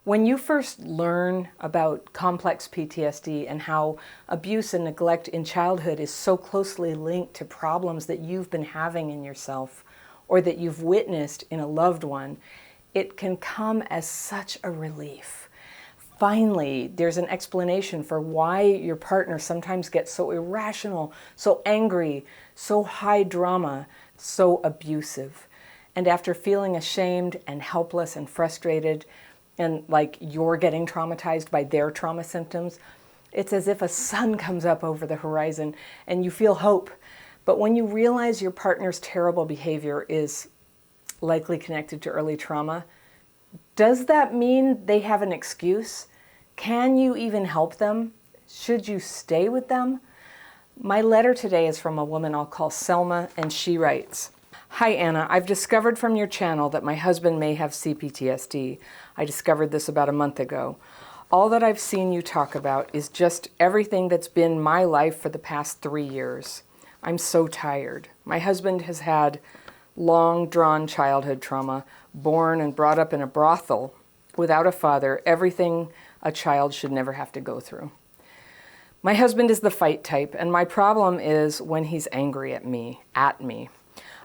When you first learn about complex PTSD and how abuse and neglect in childhood is so closely linked to problems that you've been having in yourself or that you've witnessed in a loved one, it can come as such a relief. Finally, there's an explanation for why your partner sometimes gets so irrational, so angry, so high drama, so abusive. And after feeling ashamed and helpless and frustrated, and like you're getting traumatized by their trauma symptoms, it's as if a sun comes up over the horizon and you feel hope. But when you realize your partner's terrible behavior is likely connected to early trauma, does that mean they have an excuse? Can you even help them? Should you stay with them? My letter today is from a woman I'll call Selma, and she writes, "Hi Anna, I've discovered from your channel that my husband may have CPTSD. I discovered this about a month ago. All that I've seen you talk about is just everything that's been my life for the past 3 years. I'm so tired. My husband has had long-drawn childhood trauma, born and brought up in a brothel, without a father, everything a child should never have to go through. My husband is the fight type, and my problem is when he's angry at me.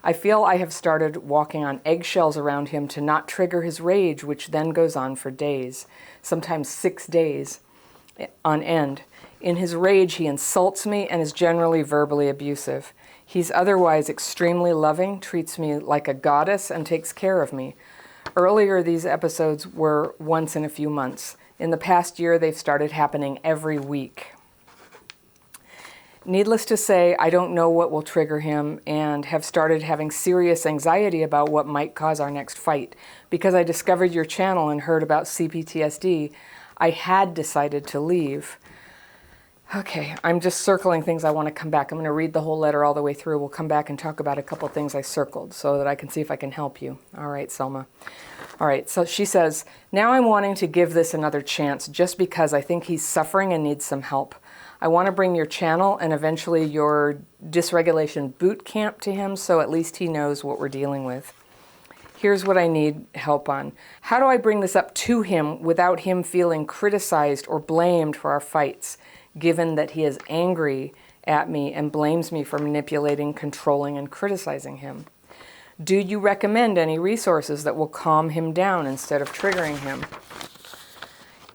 I feel I have started walking on eggshells around him to not trigger his rage, which then goes on for days, sometimes 6 days on end. In his rage, he insults me and is generally verbally abusive. He's otherwise extremely loving, treats me like a goddess, and takes care of me. Earlier, these episodes were once in a few months. In the past year, they've started happening every week. Needless to say, I don't know what will trigger him and have started having serious anxiety about what might cause our next fight. Because I discovered your channel and heard about CPTSD, I had decided to leave." Okay, I'm just circling things I want to come back. I'm going to read the whole letter all the way through. We'll come back and talk about a couple things I circled so that I can see if I can help you. All right, Selma. All right, so she says, "Now I'm wanting to give this another chance just because I think he's suffering and needs some help. I want to bring your channel and eventually your dysregulation boot camp to him so at least he knows what we're dealing with. Here's what I need help on. How do I bring this up to him without him feeling criticized or blamed for our fights, given that he is angry at me and blames me for manipulating, controlling, and criticizing him? Do you recommend any resources that will calm him down instead of triggering him?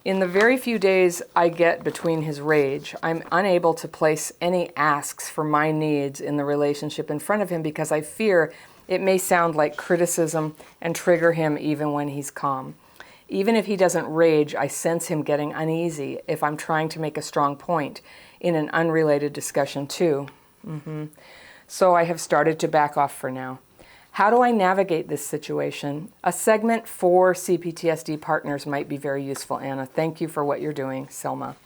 In the very few days I get between his rage, I'm unable to place any asks for my needs in the relationship in front of him because I fear it may sound like criticism and trigger him even when he's calm. Even if he doesn't rage, I sense him getting uneasy if I'm trying to make a strong point in an unrelated discussion too. So I have started to back off for now. How do I navigate this situation? A segment for CPTSD partners might be very useful, Anna. Thank you for what you're doing, Selma."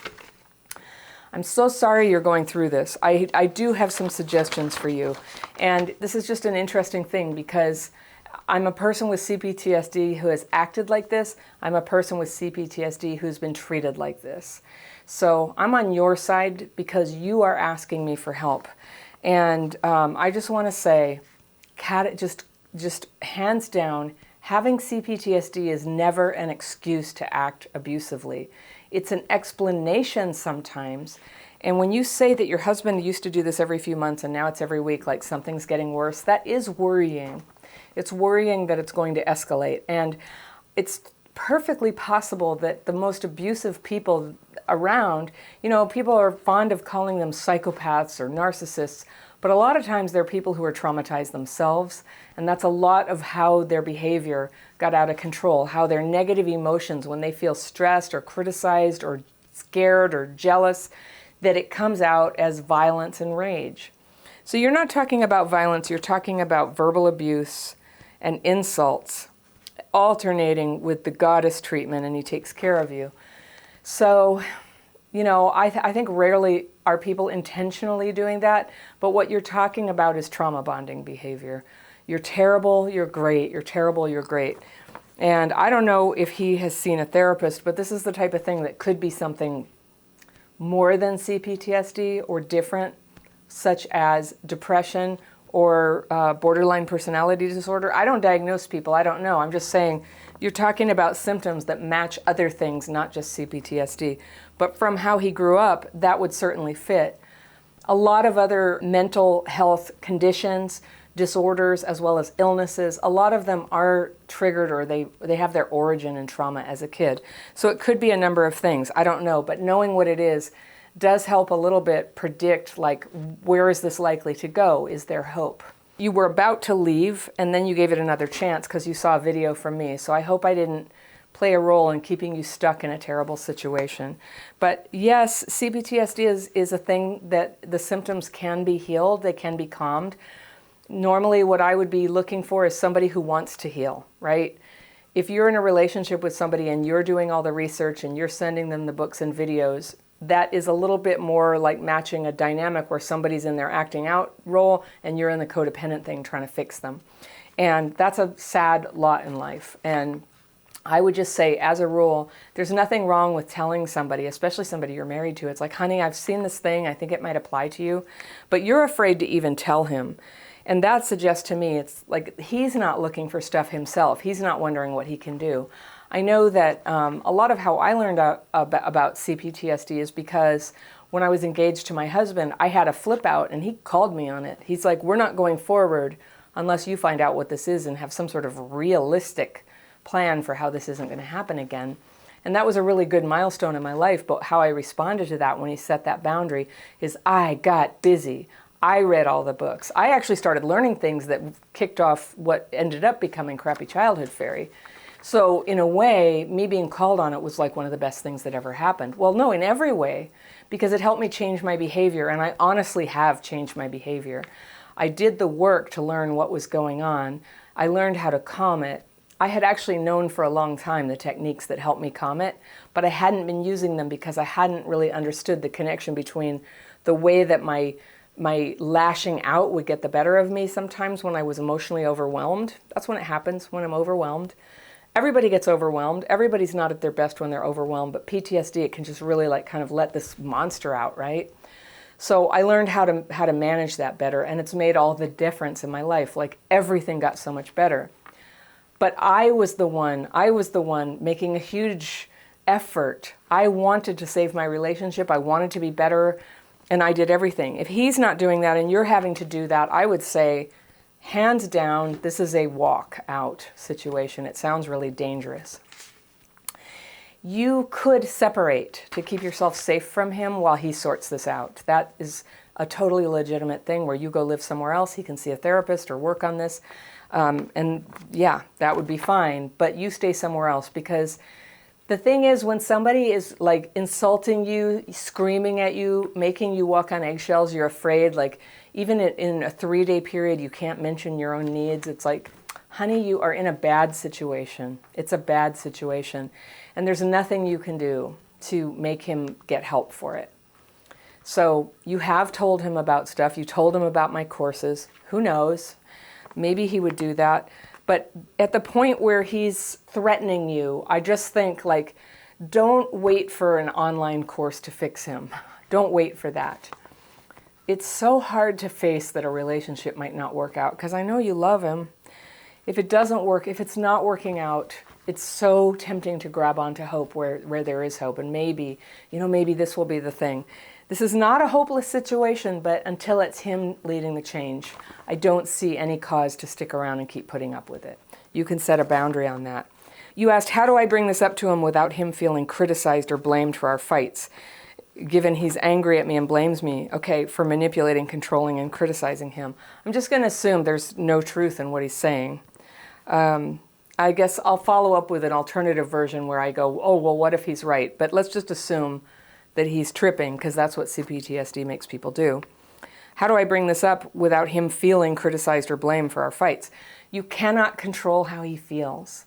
I'm so sorry you're going through this. I do have some suggestions for you. And this is just an interesting thing because I'm a person with CPTSD who has acted like this. I'm a person with CPTSD who's been treated like this. So I'm on your side because you are asking me for help. And I just want to say, just hands down, having CPTSD is never an excuse to act abusively. It's an explanation sometimes. And when you say that your husband used to do this every few months and now it's every week, like something's getting worse, that is worrying. It's worrying that it's going to escalate. And it's perfectly possible that the most abusive people around, people are fond of calling them psychopaths or narcissists, but a lot of times they're people who are traumatized themselves, and that's a lot of how their behavior got out of control, how their negative emotions, when they feel stressed or criticized or scared or jealous, that it comes out as violence and rage. So you're not talking about violence, you're talking about verbal abuse and insults, alternating with the goddess treatment, and he takes care of you. So, I think rarely are people intentionally doing that, but what you're talking about is trauma bonding behavior. You're terrible, you're great, you're terrible, you're great. And I don't know if he has seen a therapist, but this is the type of thing that could be something more than CPTSD or different, such as depression or borderline personality disorder. I don't diagnose people, I don't know. I'm just saying You're talking about symptoms that match other things, not just CPTSD. But from how he grew up, that would certainly fit. A lot of other mental health conditions, disorders, as well as illnesses, a lot of them are triggered or they have their origin in trauma as a kid. So it could be a number of things. I don't know, but knowing what it is does help a little bit predict, like, where is this likely to go? Is there hope? You were about to leave, and then you gave it another chance because you saw a video from me. So I hope I didn't play a role in keeping you stuck in a terrible situation. But yes, CPTSD is a thing that the symptoms can be healed, they can be calmed. Normally what I would be looking for is somebody who wants to heal, right? If you're in a relationship with somebody and you're doing all the research and you're sending them the books and videos, that is a little bit more like matching a dynamic where somebody's in their acting out role and you're in the codependent thing trying to fix them. And that's a sad lot in life. And I would just say, as a rule, there's nothing wrong with telling somebody, especially somebody you're married to. It's like, honey, I've seen this thing. I think it might apply to you. But you're afraid to even tell him. And that suggests to me, it's like he's not looking for stuff himself. He's not wondering what he can do. I know that a lot of how I learned about CPTSD is because when I was engaged to my husband, I had a flip out and he called me on it. He's like, we're not going forward unless you find out what this is and have some sort of realistic plan for how this isn't going to happen again. And that was a really good milestone in my life. But how I responded to that when he set that boundary is I got busy. I read all the books. I actually started learning things that kicked off what ended up becoming Crappy Childhood Fairy. So in a way, me being called on it was like one of the best things that ever happened. Well, no, in every way, because it helped me change my behavior, and I honestly have changed my behavior. I did the work to learn what was going on. I learned how to calm it. I had actually known for a long time the techniques that helped me calm it, but I hadn't been using them because I hadn't really understood the connection between the way that my lashing out would get the better of me sometimes when I was emotionally overwhelmed. That's when it happens, when I'm overwhelmed. Everybody gets overwhelmed. Everybody's not at their best when they're overwhelmed, but PTSD, it can just really like kind of let this monster out, right? So I learned how to manage that better, and it's made all the difference in my life. Like everything got so much better. But I was the one making a huge effort. I wanted to save my relationship. I wanted to be better, and I did everything. If he's not doing that and you're having to do that, I would say, hands down, this is a walk out situation. It sounds really dangerous. You could separate to keep yourself safe from him while he sorts this out. That is a totally legitimate thing where you go live somewhere else. He can see a therapist or work on this. And yeah, that would be fine. But you stay somewhere else, because the thing is, when somebody is like insulting you, screaming at you, making you walk on eggshells, you're afraid, like even in a 3-day period, you can't mention your own needs. It's like, honey, you are in a bad situation. It's a bad situation. And there's nothing you can do to make him get help for it. So you have told him about stuff. You told him about my courses. Who knows? Maybe he would do that. But at the point where he's threatening you, I just think, like, don't wait for an online course to fix him. Don't wait for that. It's so hard to face that a relationship might not work out, because I know you love him. If it doesn't work, if it's not working out, it's so tempting to grab onto hope where there is hope. And maybe, maybe this will be the thing. This is not a hopeless situation, but until it's him leading the change, I don't see any cause to stick around and keep putting up with it. You can set a boundary on that. You asked, how do I bring this up to him without him feeling criticized or blamed for our fights, given he's angry at me and blames me, for manipulating, controlling, and criticizing him? I'm just going to assume there's no truth in what he's saying. I guess I'll follow up with an alternative version where I go, oh, well, what if he's right? But let's just assume that he's tripping, because that's what CPTSD makes people do. How do I bring this up without him feeling criticized or blamed for our fights? You cannot control how he feels.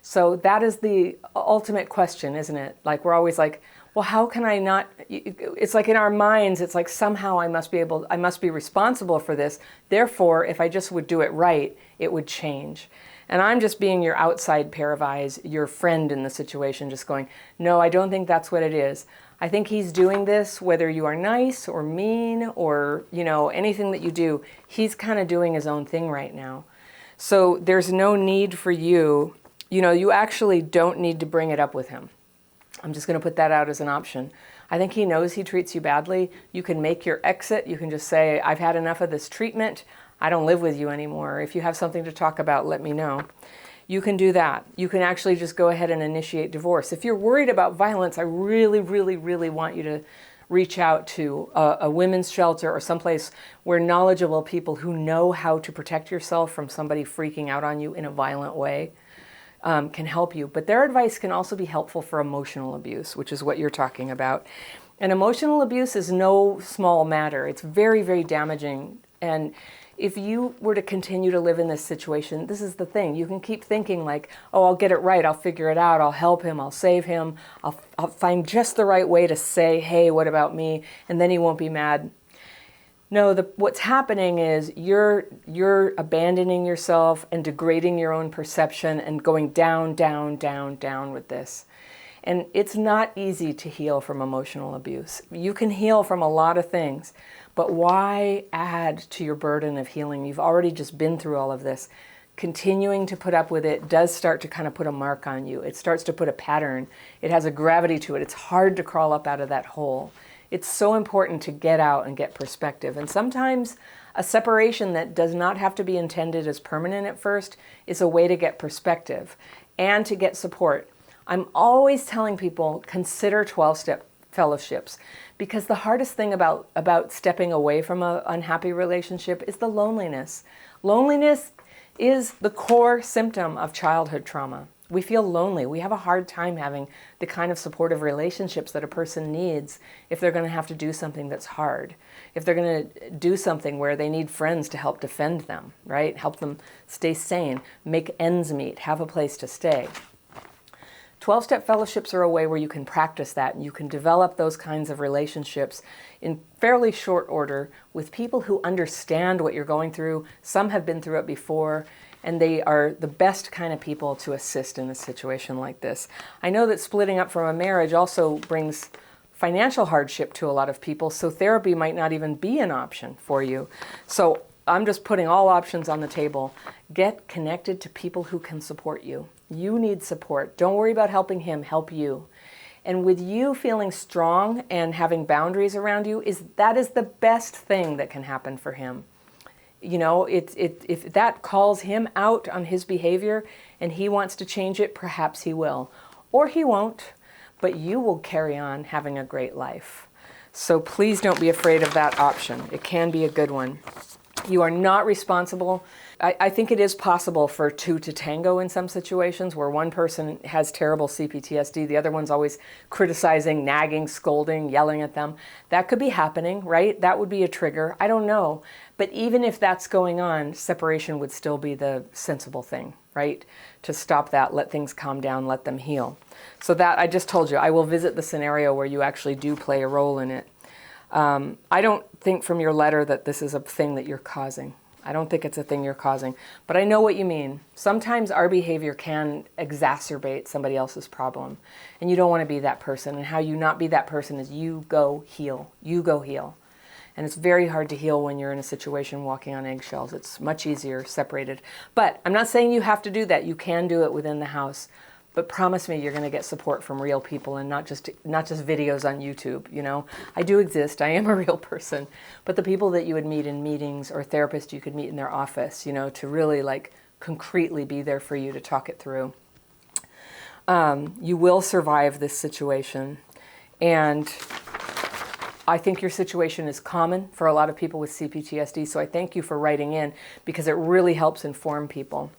So that is the ultimate question, isn't it? Like, we're always like, well, how can I not? It's like in our minds, it's like somehow I must be responsible for this. Therefore, if I just would do it right, it would change. And I'm just being your outside pair of eyes, your friend in the situation, just going, no, I don't think that's what it is. I think he's doing this, whether you are nice or mean or, anything that you do, he's kind of doing his own thing right now. So there's no need for you. You actually don't need to bring it up with him. I'm just going to put that out as an option. I think he knows he treats you badly. You can make your exit. You can just say, I've had enough of this treatment. I don't live with you anymore. If you have something to talk about, let me know. You can do that. You can actually just go ahead and initiate divorce. If you're worried about violence, I really, really, really want you to reach out to a women's shelter or someplace where knowledgeable people who know how to protect yourself from somebody freaking out on you in a violent way can help you. But their advice can also be helpful for emotional abuse, which is what you're talking about. And emotional abuse is no small matter. It's very, very damaging. And if you were to continue to live in this situation, this is the thing. You can keep thinking like, oh, I'll get it right. I'll figure it out. I'll help him. I'll save him. I'll find just the right way to say, hey, what about me? And then he won't be mad. No, what's happening is you're abandoning yourself and degrading your own perception and going down, down, down, down with this. And it's not easy to heal from emotional abuse. You can heal from a lot of things, but why add to your burden of healing? You've already just been through all of this. Continuing to put up with it does start to kind of put a mark on you. It starts to put a pattern. It has a gravity to it. It's hard to crawl up out of that hole. It's so important to get out and get perspective. And sometimes a separation that does not have to be intended as permanent at first is a way to get perspective and to get support. I'm always telling people, consider 12-step fellowships, because the hardest thing about stepping away from an unhappy relationship is the loneliness. Loneliness is the core symptom of childhood trauma. We feel lonely. We have a hard time having the kind of supportive relationships that a person needs if they're going to have to do something that's hard. If they're going to do something where they need friends to help defend them, right? Help them stay sane, make ends meet, have a place to stay. 12-step fellowships are a way where you can practice that and you can develop those kinds of relationships in fairly short order with people who understand what you're going through. Some have been through it before, and they are the best kind of people to assist in a situation like this. I know that splitting up from a marriage also brings financial hardship to a lot of people, so therapy might not even be an option for you. So I'm just putting all options on the table. Get connected to people who can support you. You need support. Don't worry about helping him, help you. And with you feeling strong and having boundaries around you, that is the best thing that can happen for him. You know, if that calls him out on his behavior and he wants to change it, perhaps he will. Or he won't, but you will carry on having a great life. So please don't be afraid of that option. It can be a good one. You are not responsible. I think it is possible for two to tango in some situations where one person has terrible CPTSD, the other one's always criticizing, nagging, scolding, yelling at them. That could be happening, right? That would be a trigger. I don't know. But even if that's going on, separation would still be the sensible thing, right? To stop that, let things calm down, let them heal. So that, I just told you, I will visit the scenario where you actually do play a role in it. I don't think from your letter that this is a thing that you're causing. I don't think it's a thing you're causing, but I know what you mean. Sometimes our behavior can exacerbate somebody else's problem, and you don't want to be that person. And how you not be that person is you go heal. You go heal. And it's very hard to heal when you're in a situation walking on eggshells. It's much easier separated. But I'm not saying you have to do that. You can do it within the house. But promise me you're going to get support from real people and not just videos on YouTube, you know. I do exist. I am a real person. But the people that you would meet in meetings or therapists you could meet in their office, you know, to really like concretely be there for you to talk it through. You will survive this situation. And I think your situation is common for a lot of people with CPTSD. So I thank you for writing in because it really helps inform people.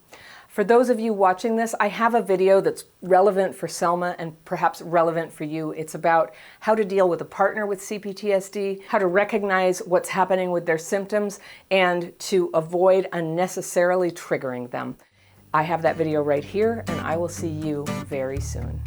For those of you watching this, I have a video that's relevant for Selma and perhaps relevant for you. It's about how to deal with a partner with CPTSD, how to recognize what's happening with their symptoms, and to avoid unnecessarily triggering them. I have that video right here, and I will see you very soon.